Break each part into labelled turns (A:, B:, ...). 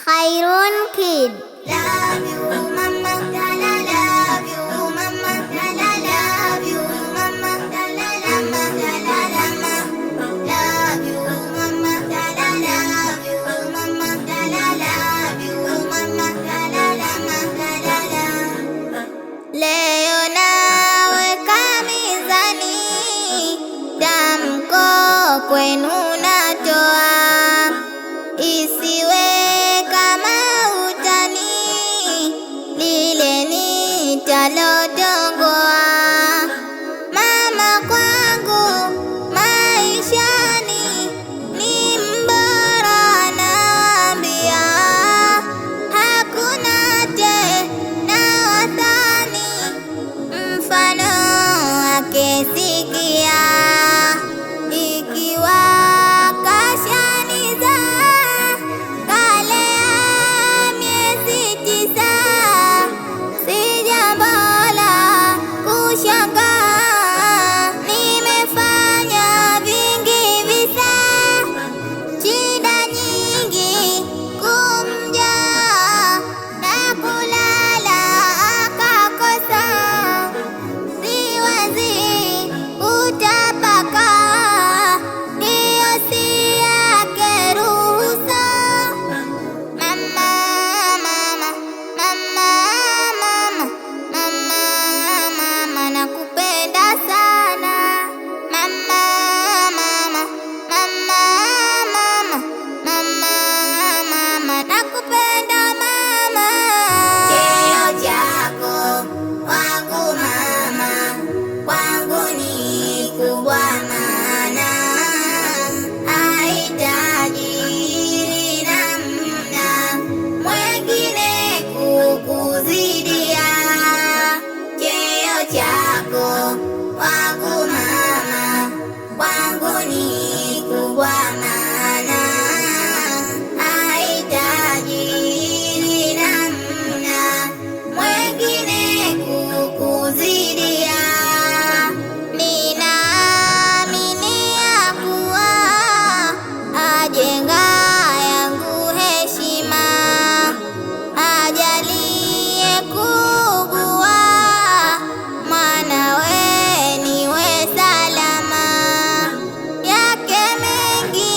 A: Khairun Kid.
B: Love you, mama, la la, love you, mama, la la, love you, mama, la la, mama, la la, mama. Love you, mama, la la, love you, mama, la la, love you, mama, la la, mama, la la. Leo naweka mizani, tamko kwenu natoa, isiwe kama utani, lile nitalotongoa. Mama kwangu maishani ni mbora, naambia hakuna tena wathani, mfano wake sikia. Ikiwa kashaniza kalea miezi 9, si jambo la kushangaa, nimefanya vingi visa, shida nyingi kumjaa, na kulala akakosa, siwazi utapaka, hiyo si yake ruhusa. Mama, mama, mama, mama, mama, mama, nakupenda sana. Mama, mama, mama, mama, mama, mama, nakupenda mama. Cheo chako wangu mama, wangu ni kubwa maana, hahitaji namna mwengine kukuzidia. Cheo chako wangu mama, wangu ni kubwa maana, hahitaji namna mwengine kukuzidia. Ninaamini ya kuwa ajenga yangu heshima, ajalie kuugua, mwanawe niwe salama, yake mengi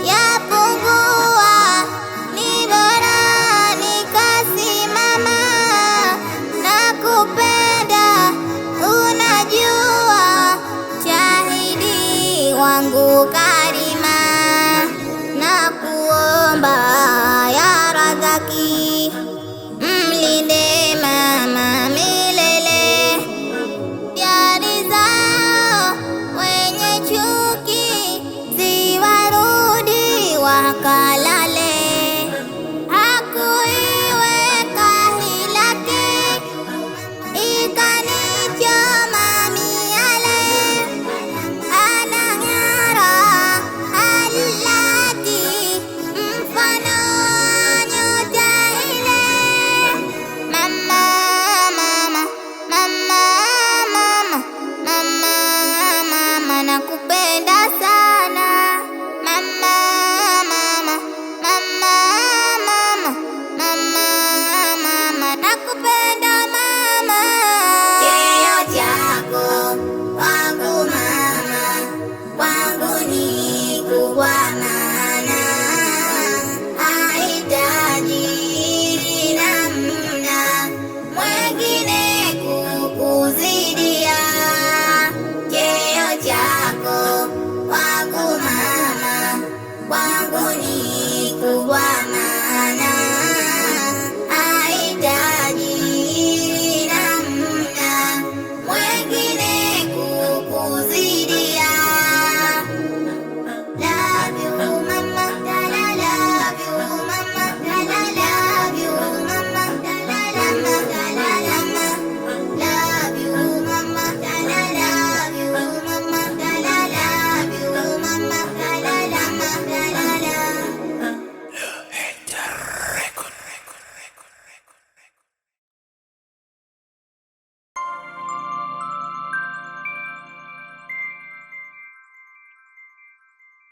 B: yapungua, ni bora nikasimama, nakupenda unajua, shahidi wangu karima, na kuomba ya Razaki, mlinde mama milele, jari zao wenye chuki ziwarudi wakalale, hakuiweka hilaki ikanichoma miale, anang'ara halaki, mfano nyota ile. Mama, mama, mama, mama, mama, mama, nakupenda.